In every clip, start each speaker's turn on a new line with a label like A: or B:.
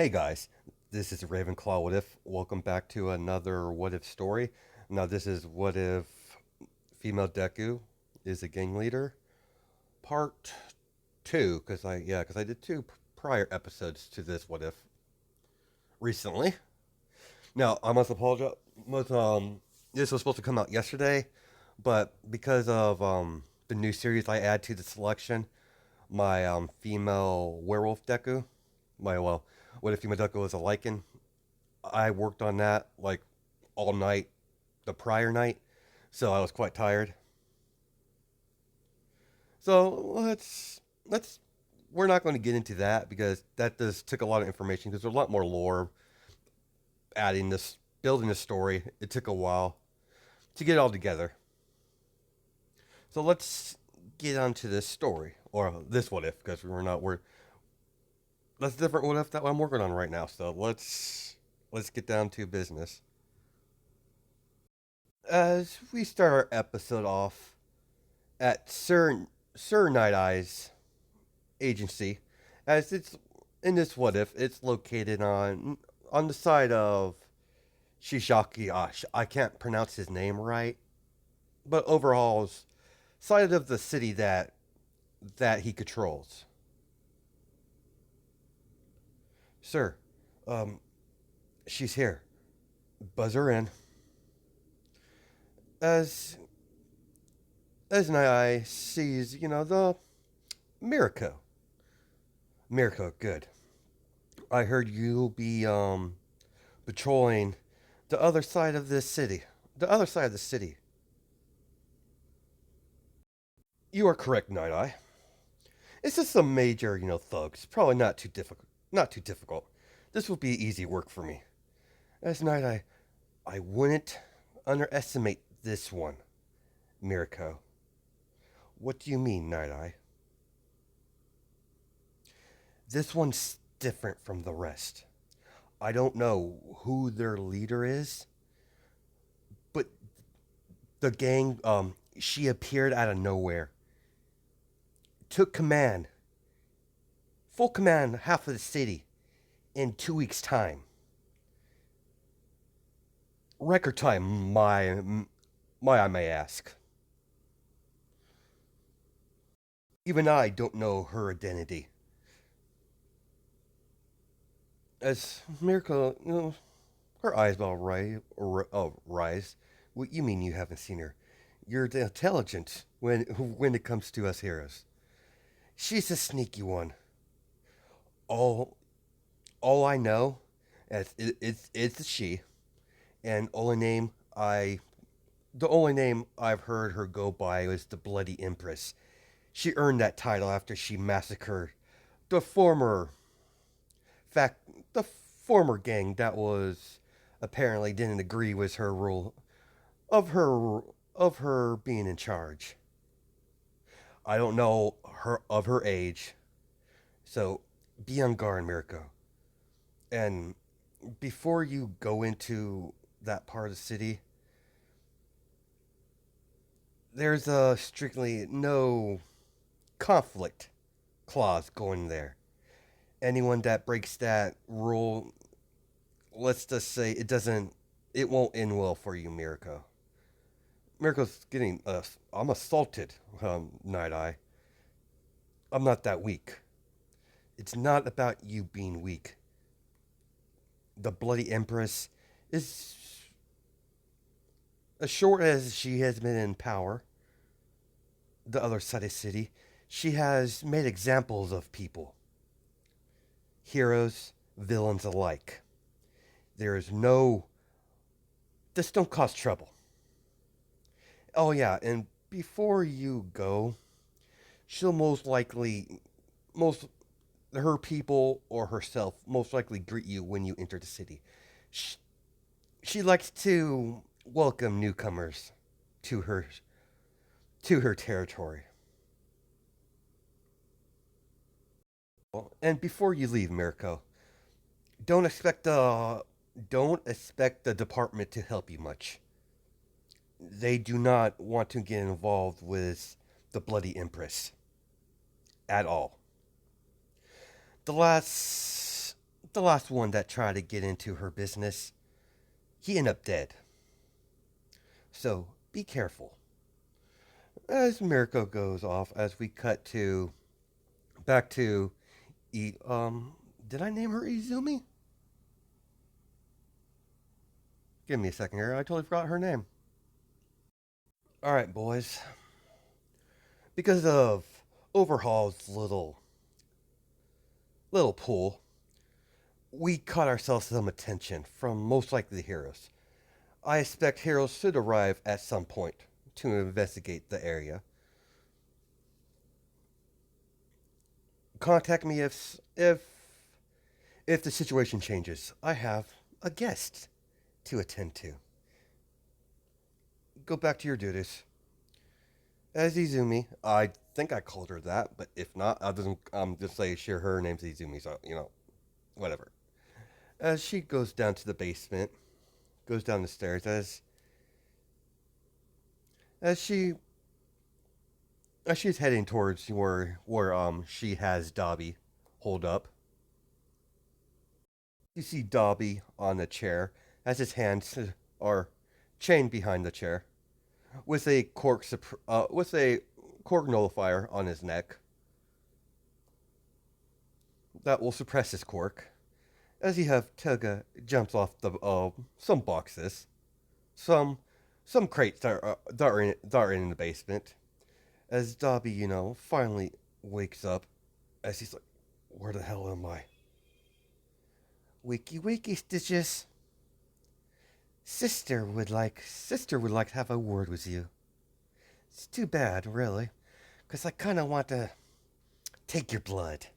A: Hey guys, this is Ravenclaw What If. Welcome back to another What If story. Now, this is What If Female Deku is a gang leader, part two. Because I did two prior episodes to this What If recently. Now, I must apologize. This was supposed to come out yesterday, but because of the new series I add to the selection, my female werewolf Deku, What If Female Deku was a lichen. I worked on that like all night the prior night, so I was quite tired. So let's we're not going to get into that because that does took a lot of information because there's a lot more lore adding this building the story. It took a while to get it all together. So let's get onto this story or this what if because we're that's different what if that I'm working on right now. So let's get down to business. As we start our episode off at Sir Night Eye's agency, as it's in this what if it's located on the side of Shishaki Ash. I can't pronounce his name right, but overall side of the city that he controls. Sir, um, she's here. Buzz her in. As as Night Eye sees, the Mirko. Mirko, good. I heard you'll be patrolling the other side of this city. The other side of the city. You are correct, Night Eye. It's just some major, thugs. Probably not too difficult. Not too difficult. This will be easy work for me. As Night Eye, I wouldn't underestimate this one, Mirko. What do you mean, Night Eye? This one's different from the rest. I don't know who their leader is, but the gang, she appeared out of nowhere, took command, full command, half of the city in 2 weeks' time. Record time, I may ask. Even I don't know her identity. As Mirko, her eyes will rise. What you mean you haven't seen her? You're intelligent when it comes to us heroes. She's a sneaky one. All all I know is it's a she, and the only name I've heard her go by is the Bloody Empress. She earned that title after she massacred the fact the former gang that was apparently didn't agree with her rule of her being in charge. I don't know her age, so be on guard, Mirko. And before you go into that part of the city, there's a strictly no conflict clause going there. Anyone that breaks that rule, let's just say it won't end well for you, Mirko. Mirko's getting, I'm assaulted, Night Eye. I'm not that weak. It's not about you being weak. The Bloody Empress is, as short as she has been in power, the other side of the city, she has made examples of people, heroes, villains alike. There is no, this don't cause trouble. Oh yeah, and before you go, she'll most her people or herself most likely greet you when you enter the city. She, she likes to welcome newcomers to her territory. And before you leave, Mirko, don't expect the don't expect the department to help you much. They do not want to get involved with the Bloody Empress at all. The last the last one that tried to get into her business, he ended up dead. So be careful. As Mirko goes off, as we cut to back to did I name her Izumi? Give me a second here. I totally forgot her name. All right, boys. Because of Overhaul's little pull, we caught ourselves some attention from most likely the heroes. I expect heroes should arrive at some point to investigate the area. Contact me if the situation changes. I have a guest to attend to. Go back to your duties. As Izumi, I think I called her that, but if not, I'm just say sure her name's Izumi, so whatever. As she goes down to the basement, goes down the stairs, as she as she's heading towards where she has Dobby hold up. You see Dobby on the chair as his hands are chained behind the chair with a cork nullifier on his neck that will suppress his cork. As you have Toga jumps off the some boxes, some crates that are in the basement. As Dobby, finally wakes up, as he's like, "Where the hell am I?" Wiki Stitches. Sister would like to have a word with you. It's too bad, really, 'cause I kind of want to take your blood.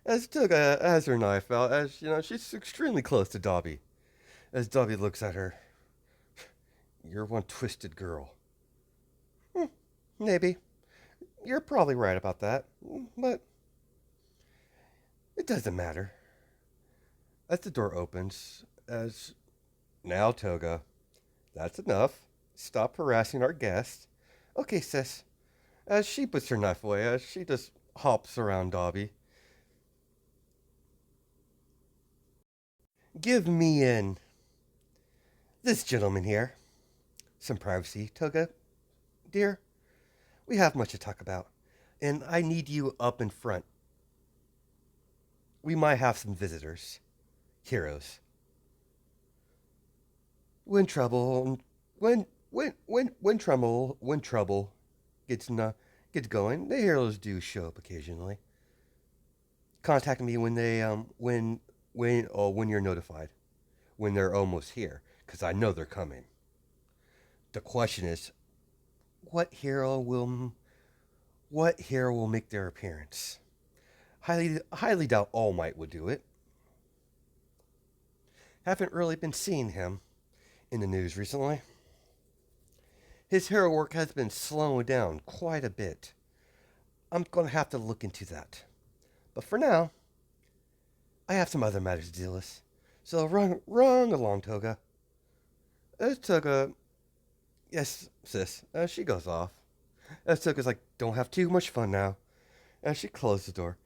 A: As Toga has her knife out, as she's extremely close to Dobby. As Dobby looks at her, "You're one twisted girl." Maybe. You're probably right about that, but it doesn't matter. As the door opens, as now Toga, that's enough. Stop harassing our guest. Okay, sis. As she puts her knife away, as she just hops around Dobby. Give me and this gentleman here some privacy, Toga, dear. We have much to talk about, and I need you up in front. We might have some visitors, heroes. When trouble, when trouble gets going, the heroes do show up occasionally. Contact me when they when you're notified, when they're almost here, because I know they're coming. The question is, what hero will make their appearance? Highly doubt All Might would do it. Haven't really been seeing him in the news recently. His hero work has been slowing down quite a bit. I'm going to have to look into that. But for now, I have some other matters to deal with. So run along, Toga. As Toga, yes, sis. As she goes off. As Toga's like, don't have too much fun now. As she closes the door.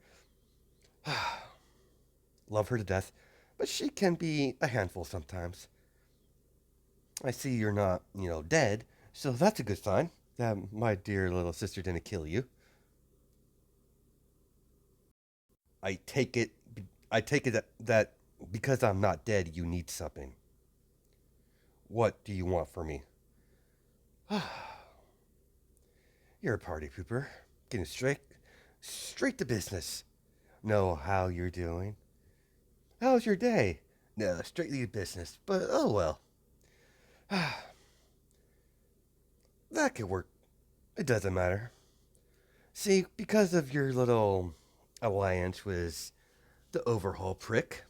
A: Love her to death, but she can be a handful sometimes. I see you're not, dead, so that's a good sign that my dear little sister didn't kill you. I take it that because I'm not dead, you need something. What do you want from me? You're a party pooper. Getting straight to business. Know how you're doing. How's your day? No, straight to business. But oh well. That could work. It doesn't matter. See, because of your little alliance with the overhaul prick,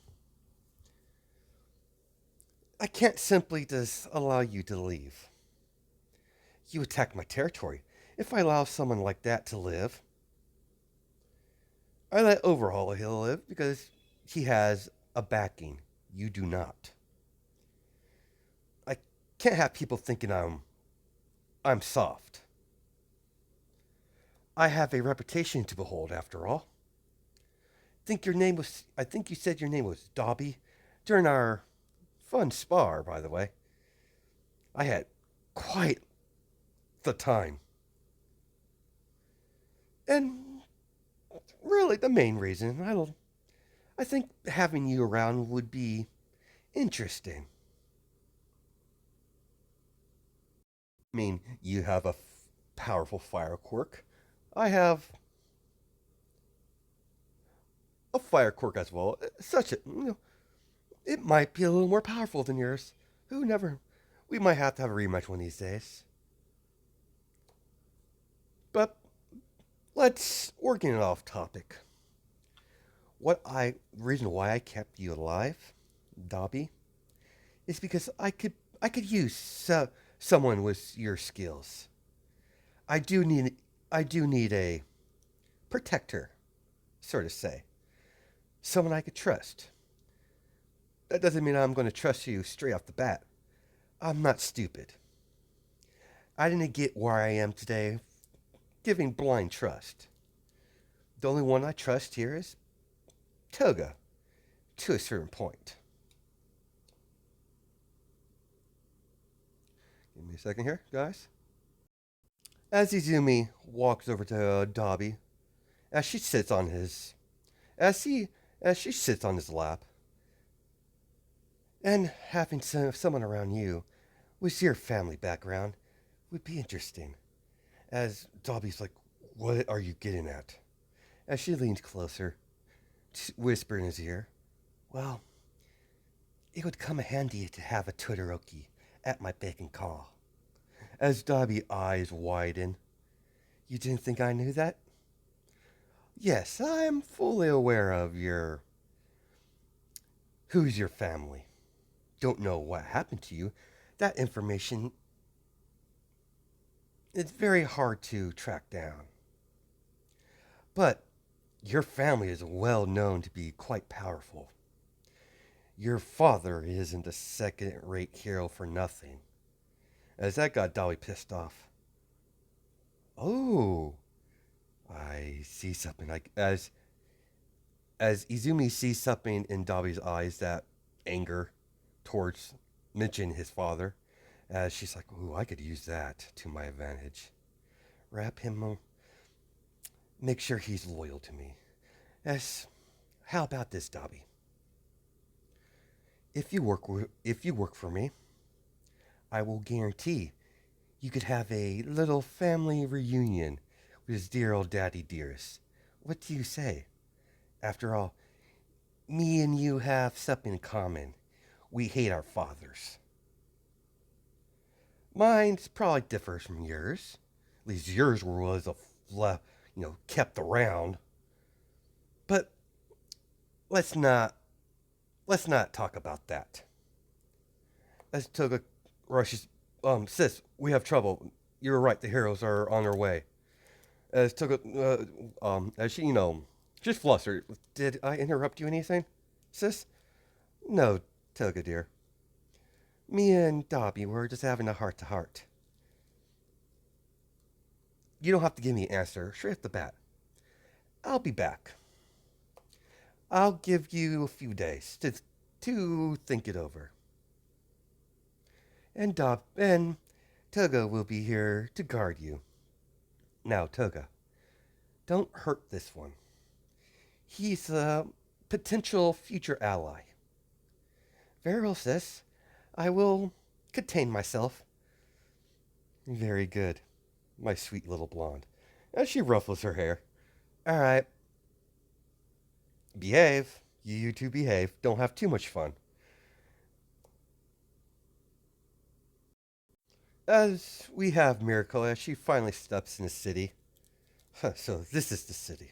A: I can't simply just allow you to leave. You attack my territory. If I allow someone like that to live, I let Overhaul Hill live because he has a backing. You do not. I can't have people thinking I'm soft. I have a reputation to behold, after all. I think you said your name was Dobby during our fun spar, by the way. I had quite the time. And really the main reason, I think having you around would be interesting. I mean, you have a powerful fire quirk. I have a fire quirk as well. Such a, it might be a little more powerful than yours. Who never? We might have to have a rematch one of these days. But we're getting off topic. Reason why I kept you alive, Dobby, is because I could use someone with your skills. I do need, I do need a protector, sort of say. Someone I could trust. That doesn't mean I'm going to trust you straight off the bat. I'm not stupid. I didn't get where I am today giving blind trust. The only one I trust here is Toga, to a certain point. Give me a second here, guys. As Izumi walks over to Dobby, as she sits on his, as he, as she sits on his lap, and having someone around you with your family background would be interesting. As Dobby's like, "What are you getting at?" As she leans closer, whisper in his ear, "Well, it would come handy to have a Todoroki at my beck and call." As Dobby's eyes widen, "You didn't think I knew that?" "Yes, I'm fully aware of who's your family. Don't know what happened to you. That information is very hard to track down. But your family is well known to be quite powerful. Your father isn't a second rate hero for nothing." As that got Dolly pissed off. "Oh, I see something." As Izumi sees something in Dobby's eyes, that anger towards mention his father, as she's like, "Ooh, I could use that to my advantage. Wrap him, make sure he's loyal to me." As how about this, Dobby? If you work for me, I will guarantee you could have a little family reunion with his dear old daddy dearest. What do you say? After all, me and you have something in common. We hate our fathers. Mine's probably differs from yours. At least yours was kept around. But let's not let's not talk about that. As Toga rushes, sis, we have trouble. You're right. The heroes are on their way. As Toga, as she, just flustered. "Did I interrupt you anything, sis?" "No, Toga dear. Me and Dobby were just having a heart to heart." "You don't have to give me an answer straight off the bat. I'll be back. I'll give you a few days to think it over. And Toga will be here to guard you. Now, Toga, don't hurt this one. He's a potential future ally." "Very well, sis. I will contain myself." "Very good, my sweet little blonde." As she ruffles her hair. "All right, behave. You two behave. Don't have too much fun." As we have Mirko, as she finally steps in the city. So this is the city.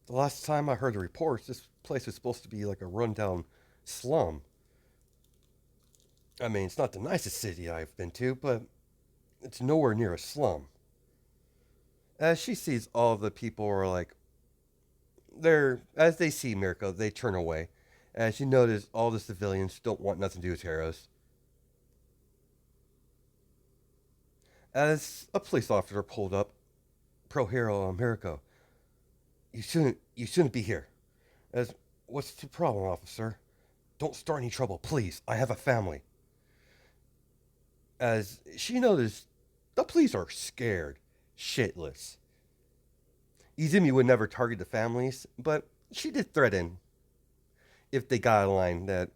A: The last time I heard the reports, this place was supposed to be like a rundown slum. I mean, it's not the nicest city I've been to, but it's nowhere near a slum. As she sees all the people are like, as they see Mirko, they turn away. As you notice, all the civilians don't want nothing to do with heroes. As a police officer pulled up, "Pro hero Mirko, You shouldn't be here. As, what's the problem, officer? Don't start any trouble, please. I have a family. As she noticed, the police are scared, shitless. Izumi would never target the families, but she did threaten, if they got a line, that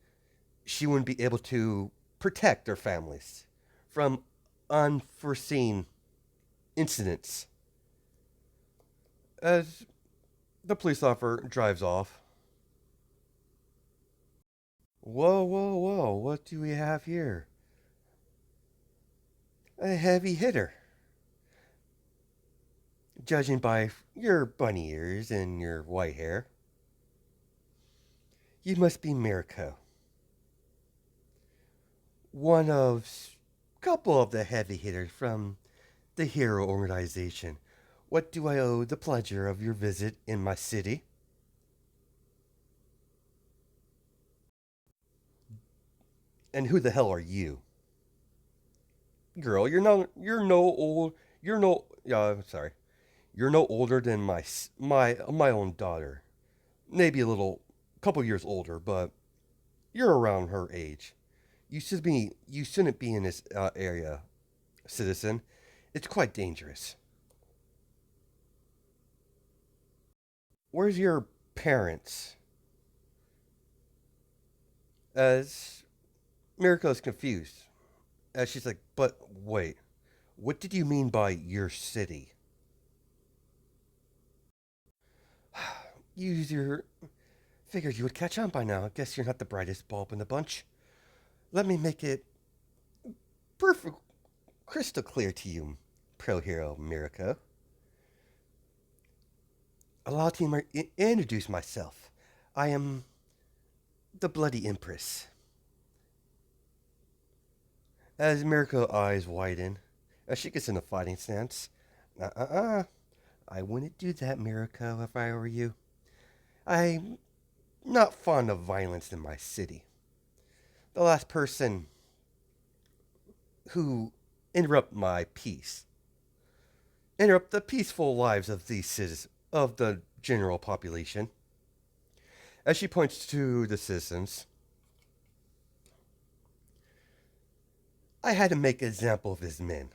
A: she wouldn't be able to protect their families from unforeseen incidents. As the police officer drives off. Whoa, whoa, whoa, what do we have here? A heavy hitter. Judging by your bunny ears and your white hair, you must be Mirko. One of a couple of the heavy hitters from the Hero organization. What do I owe the pleasure of your visit in my city? And who the hell are you? Girl, you're no, sorry. You're no older than my own daughter. Maybe a little, couple years older, but you're around her age. You shouldn't be in this area, citizen. It's quite dangerous. Where's your parents? As Mirko's confused, as she's like, but wait, what did you mean by your city? Use your figured you would catch on by now. I guess you're not the brightest bulb in the bunch. Let me make it perfect, crystal clear to you, pro hero Mirko. Allow me to introduce myself. I am the Bloody Empress. As Mirko's eyes widen, as she gets in a fighting stance, I wouldn't do that, Mirko, if I were you. I'm not fond of violence in my city. The last person who interrupt the peaceful lives of these citizens, of the general population. As she points to the citizens, I had to make an example of his men.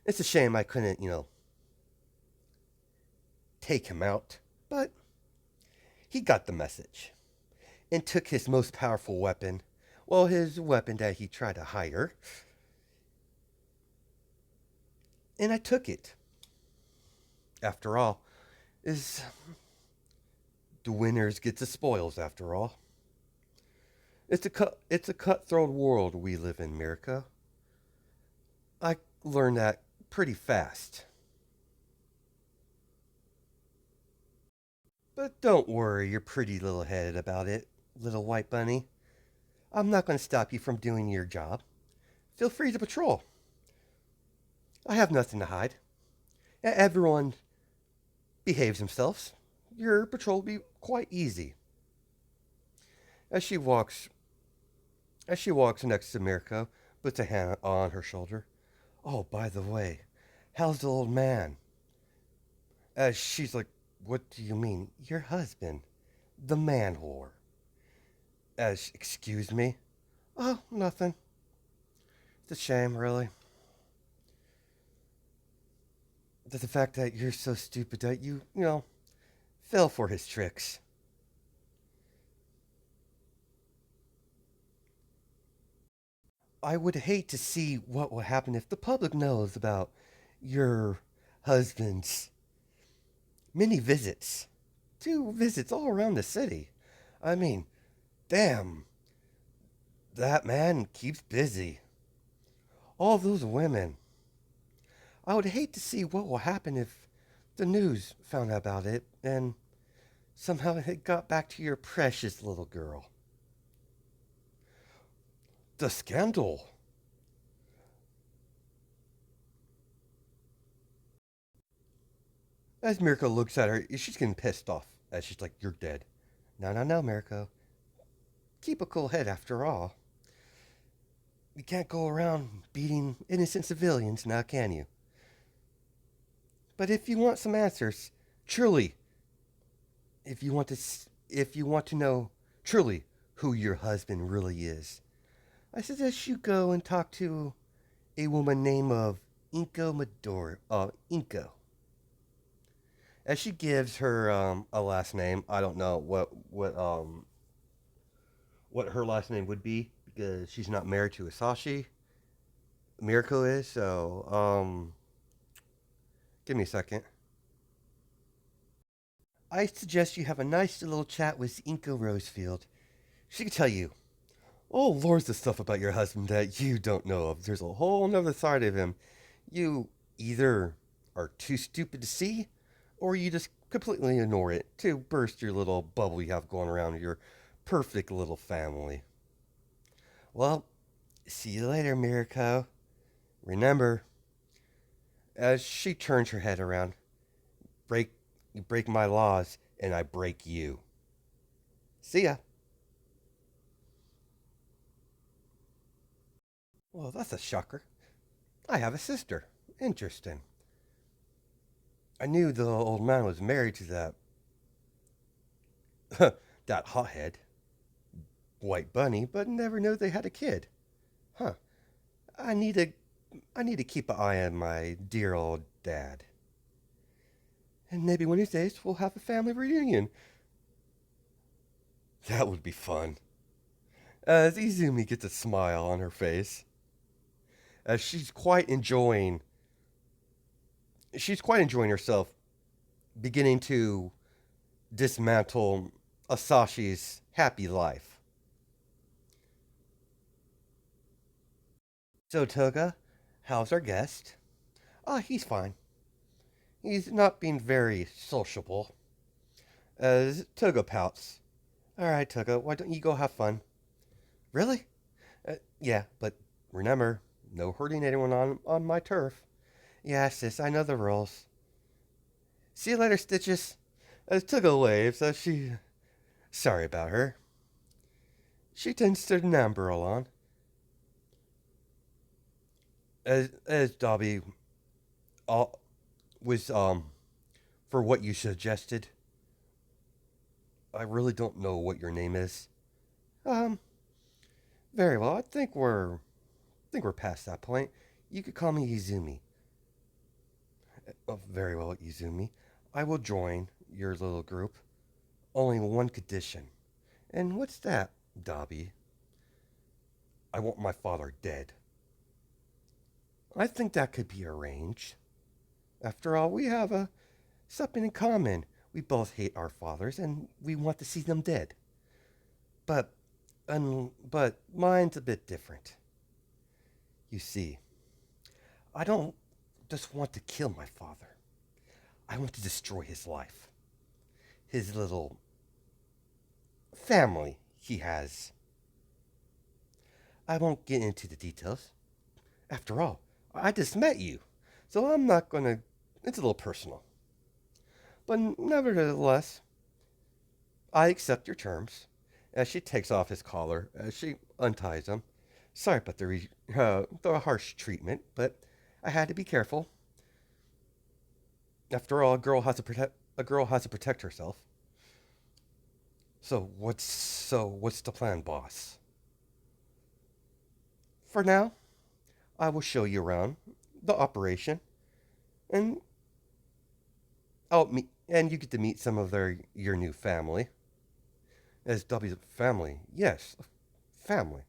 A: It's a shame I couldn't, take him out, but he got the message and took his most powerful weapon, well, his weapon that he tried to hire, and I took it. After all, is the winners get the spoils after all. It's a cutthroat world we live in, Mirko. I learned that pretty fast. But don't worry your pretty little head about it, little white bunny. I'm not going to stop you from doing your job. Feel free to patrol. I have nothing to hide. Everyone behaves themselves. Your patrol will be quite easy. As she walks next to Mirko, puts a hand on her shoulder. Oh, by the way, how's the old man? As she's like, what do you mean? Your husband, the man whore. As, excuse me? Oh, nothing. It's a shame, really. The fact that you're so stupid that you fell for his tricks. I would hate to see what will happen if the public knows about your husband's many visits. 2 visits all around the city. I mean, damn, that man keeps busy. All those women. I would hate to see what will happen if the news found out about it and somehow it got back to your precious little girl. The scandal. As Mirko looks at her, she's getting pissed off. As she's like, you're dead. No, no, no, Mirko. Keep a cool head after all. You can't go around beating innocent civilians now, can you? But if you want some answers, truly, if you want to, if you want to know truly who your husband really is, I suggest you go and talk to a woman named of Inko Midori. Inko. As she gives her a last name, I don't know what her last name would be because she's not married to Asashi. Mirko is, so give me a second. I suggest you have a nice little chat with Inko Rosefield. She can tell you all lords of stuff about your husband that you don't know of. There's a whole nother side of him you either are too stupid to see, or you just completely ignore it to burst your little bubble you have going around your perfect little family. Well, see you later, Mirko. Remember, as she turns her head around, break you break my laws, and I break you. See ya. Well, that's a shocker. I have a sister. Interesting. I knew the old man was married to that that hothead, White Bunny, but never knew they had a kid. Huh. I need to I need to keep an eye on my dear old dad. And maybe one of these days we'll have a family reunion. That would be fun. As Izumi gets a smile on her face, as she's quite enjoying herself, beginning to dismantle Asashi's happy life. So Toga, how's our guest? He's fine. He's not being very sociable. As Toga pouts. All right, Toga, why don't you go have fun? Really? Yeah, but remember, no hurting anyone on my turf. Yeah, sis, I know the rules. See you later, Stitches. As Toga waves, as she. Sorry about her. She tends to number on. As Dobby all, was, for what you suggested, I really don't know what your name is. Um, very well. I think we're past that point. You could call me Izumi. Very well, Izumi. I will join your little group. Only one condition. And what's that, Dobby? I want my father dead. I think that could be arranged. After all, we have something in common. We both hate our fathers, and we want to see them dead. But, but mine's a bit different. You see, I don't just want to kill my father. I want to destroy his life, his little family he has. I won't get into the details. After all, I just met you, so I'm not gonna. It's a little personal. But nevertheless, I accept your terms. As she takes off his collar, as she unties him. Sorry about the harsh treatment, but I had to be careful. After all, a girl has to protect herself. So what's the plan, boss? For now, I will show you around the operation, and and you get to meet some of your new family. As Dobby's family, yes, family.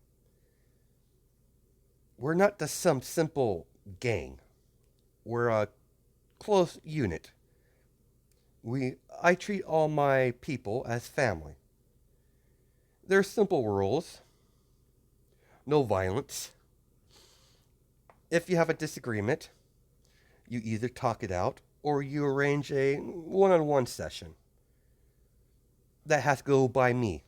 A: We're not just some simple gang. We're a close unit. I treat all my people as family. There's simple rules. No violence. If you have a disagreement, you either talk it out or you arrange a one-on-one session. That has to go by me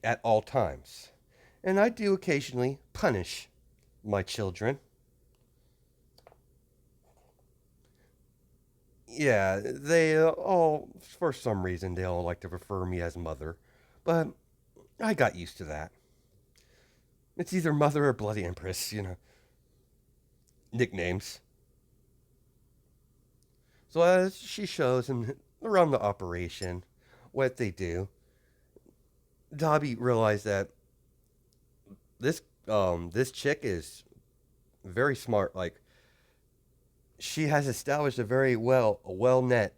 A: at all times. And I do occasionally punish my children. Yeah, they all, for some reason, they all like to refer me as mother. But I got used to that. It's either mother or bloody empress, nicknames. So as she shows him around the operation, what they do. Dobby realized that this chick is very smart. Like she has established a well net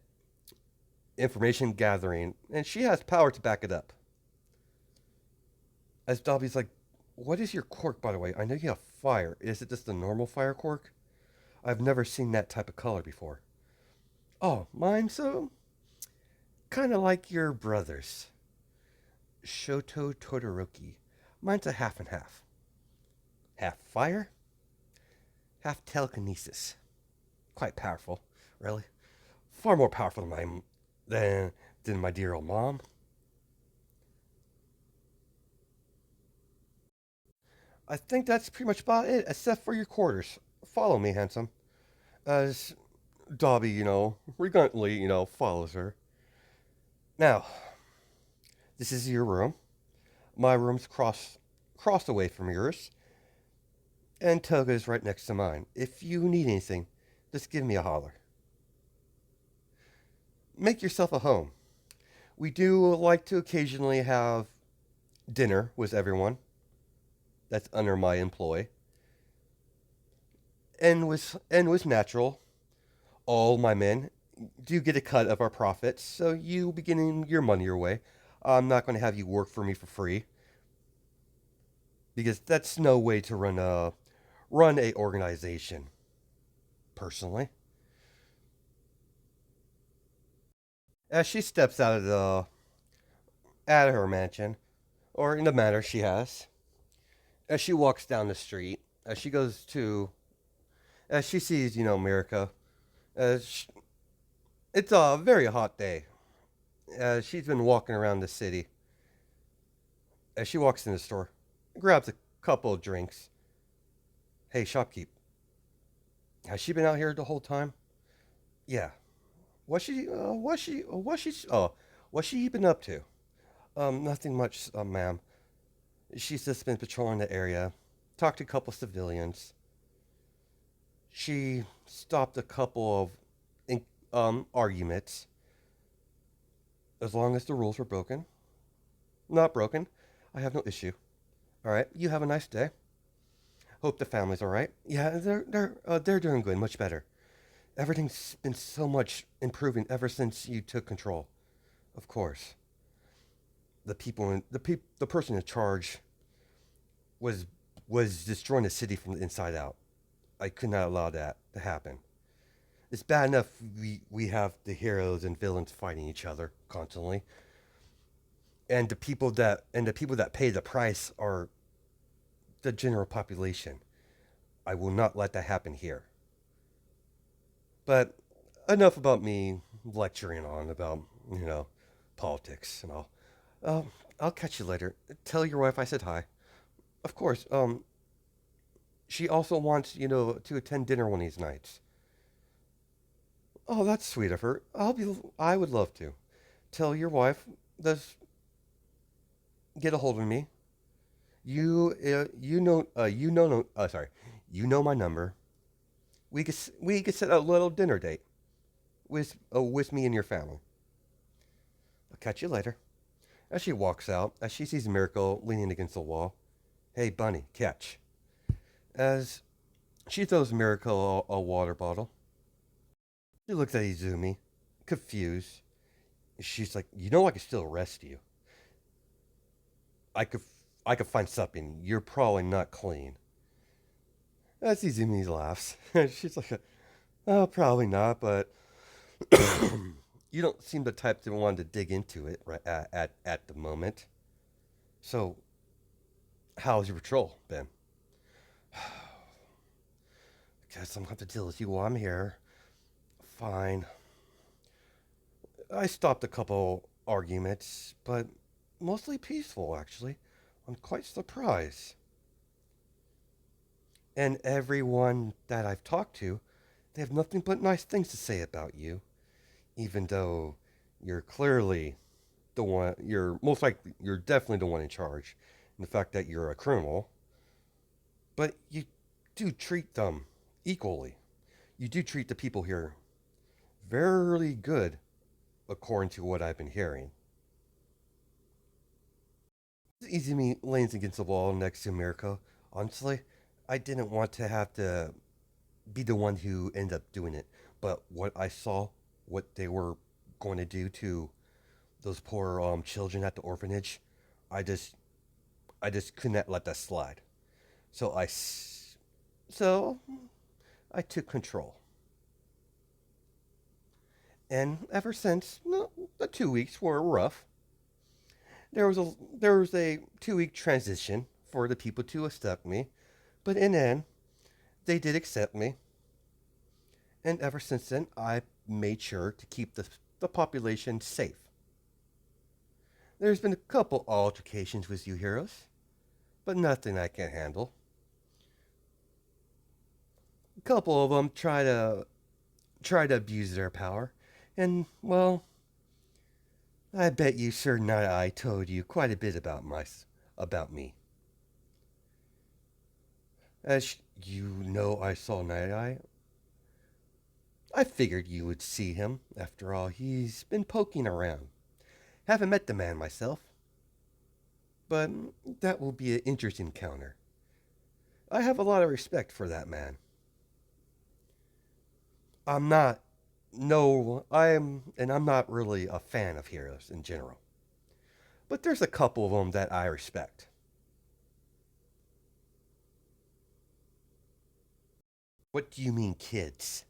A: information gathering, and she has power to back it up. As Dobby's like, "What is your quirk, by the way? I know you have fire. Is it just a normal fire quirk? I've never seen that type of color before." "Oh, mine so kind of like your brother's, Shoto Todoroki. Mine's a half and half. Half fire, half telekinesis. Quite powerful, really. Far more powerful than than my dear old mom." "I think that's pretty much about it, except for your quarters. Follow me, handsome." As Dobby, reluctantly, follows her. "Now, this is your room. My room's crossed away from yours, and Toga is right next to mine. If you need anything, just give me a holler. Make yourself a home. We do like to occasionally have dinner with everyone that's under my employ, and with natural, all my men do get a cut of our profits, so you be getting your money your way. I'm not going to have you work for me for free because that's no way to run a organization. Personally, as she steps out of her mansion, or in the manner she has, as she walks down the street, as she goes to, as she sees, Mirko, as sh it's a very hot day. As she's been walking around the city, as she walks in the store, grabs a couple of drinks. "Hey, shopkeep, has she been out here the whole time?" "Yeah." What's she been up to?" Nothing much, ma'am. She's just been patrolling the area, talked to a couple civilians. She stopped a couple of arguments. As long as the rules were broken, not broken, I have no issue. All right, you have a nice day. Hope the family's all right. Yeah, they're doing good, much better. Everything's been so much improving ever since you took control. Of course, the person in charge was was destroying the city from the inside out. I could not allow that to happen. It's bad enough we have the heroes and villains fighting each other constantly, and the people that pay the price are the general population. I will not let that happen here. But enough about me lecturing on about politics and all. I'll catch you later. Tell your wife I said hi. Of course. She also wants to attend dinner one of these nights. Oh, that's sweet of her. I would love to. Tell your wife does get a hold of me. You know my number. We could set a little dinner date with me and your family. I'll catch you later." As she walks out, as she sees Miracle leaning against the wall, "Hey, Bunny, catch." As she throws Miracle a water bottle, she looks at Izumi, confused. She's like, I could still arrest you. I could, I could find something. You're probably not clean." As Izumi laughs, she's like, "Oh, probably not, but you don't seem the type to want to dig into it right at the moment. So, how's your patrol been?" "Guess I'm going to have to deal with you while I'm here." "Fine. I stopped a couple arguments, but mostly peaceful, actually. I'm quite surprised. And everyone that I've talked to, they have nothing but nice things to say about you, even though you're clearly the one, you're definitely the one in charge. And the fact that you're a criminal, but you do treat them equally. You do treat the people here very good according to what I've been hearing. Izumi leans against the wall next to Mirko. Honestly, I didn't want to have to be the one who ended up doing it, but what I saw, what they were going to do to those poor children at the orphanage, I just I just couldn't let that slide. So so I took control. And ever since, no, the 2 weeks were rough. There was a 2 week transition for the people to accept me, but in the end, they did accept me. And ever since then, I made sure to keep the population safe. There's been a couple altercations with you heroes, but nothing I can't handle. A couple of them try to abuse their power, and well, I bet you Sir Night Eye told you quite a bit about me. As you know, I saw Night Eye. I figured you would see him. After all, he's been poking around. Haven't met the man myself, but that will be an interesting encounter. I have a lot of respect for that man. I'm not no, I'm not really a fan of heroes in general. But there's a couple of them that I respect. What do you mean, kids?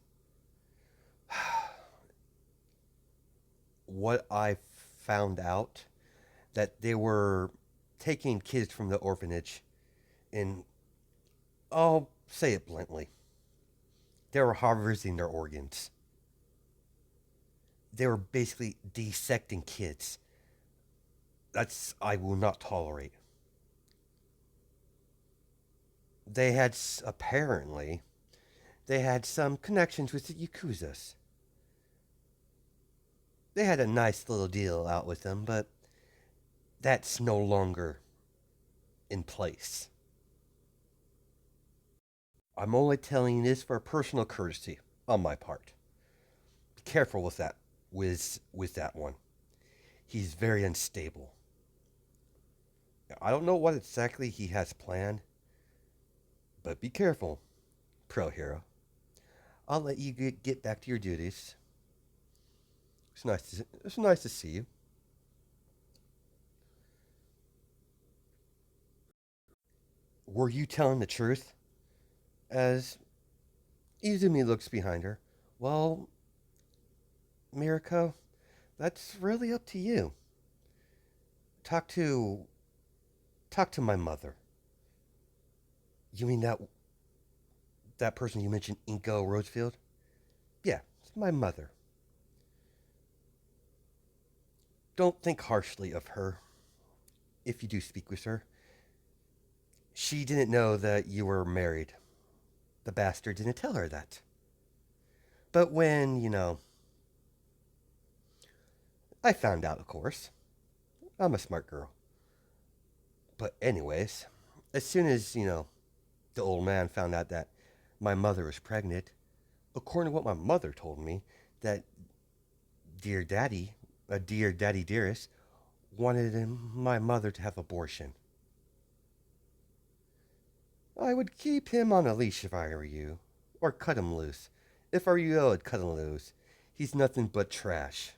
A: What I found out that they were taking kids from the orphanage and I'll say it bluntly. They were harvesting their organs. They were basically dissecting kids. That's I will not tolerate. They had apparently they had some connections with the Yakuzas. They had a nice little deal out with them, but that's no longer in place. I'm only telling you this for personal courtesy on my part. Be careful with that one. He's very unstable. I don't know what exactly he has planned, but be careful, pro hero. I'll let you get back to your duties. It's nice to see you. Were you telling the truth? As Izumi looks behind her. Well, Mirko, that's really up to you. Talk to talk to my mother. You mean that person you mentioned, Inko Rosefield? Yeah, it's my mother. Don't think harshly of her if you do speak with her. She didn't know that you were married. The bastard didn't tell her that. But when I found out, of course. I'm a smart girl. But, anyways, as soon as the old man found out that my mother was pregnant, according to what my mother told me, that dear daddy, a dear daddy dearest, wanted my mother to have abortion. I would keep him on a leash if I were you, or cut him loose. If I were you, I would cut him loose. He's nothing but trash.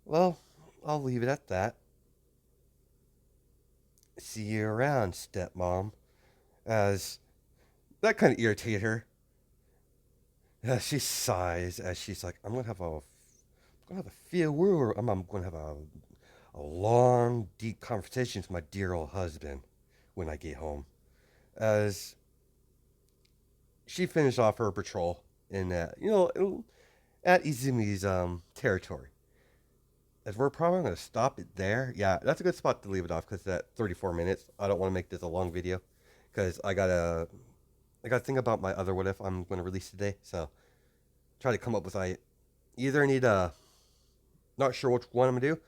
A: Well, I'll leave it at that. See you around, stepmom. As that kind of irritated her. She sighs as she's like, I'm gonna have a feel word. I'm gonna have a long, deep conversation with my dear old husband when I get home. As she finished off her patrol in at Izumi's territory. As we're probably gonna stop it there. Yeah, that's a good spot to leave it off because at 34 minutes, I don't want to make this a long video because I gotta think about my other what if I'm gonna release today. So try to come up with I either need a not sure which one I'm gonna do.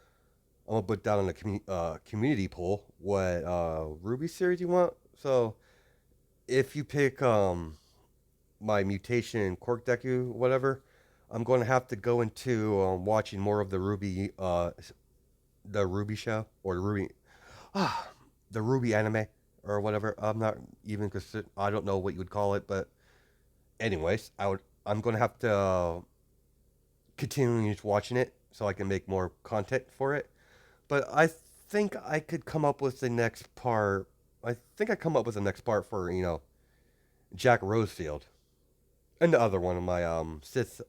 A: I'm gonna put down on the community poll what Ruby series you want. So if you pick my mutation Cork Deku whatever, I'm going to have to go into watching more of the Ruby show or ah, the Ruby anime or whatever. I'm not even I don't know what you would call it, but anyways, I'm going to have to continue watching it so I can make more content for it. But I think I could come up with the next part. I think I come up with the next part for Jack Rosefield and the other one of my Sith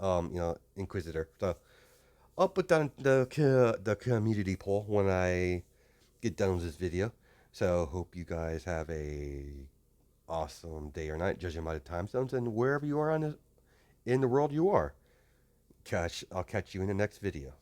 A: Inquisitor. So I'll put down the community poll when I get done with this video. So hope you guys have a awesome day or night, judging by the time zones and wherever you are in the world you are. I'll catch you in the next video.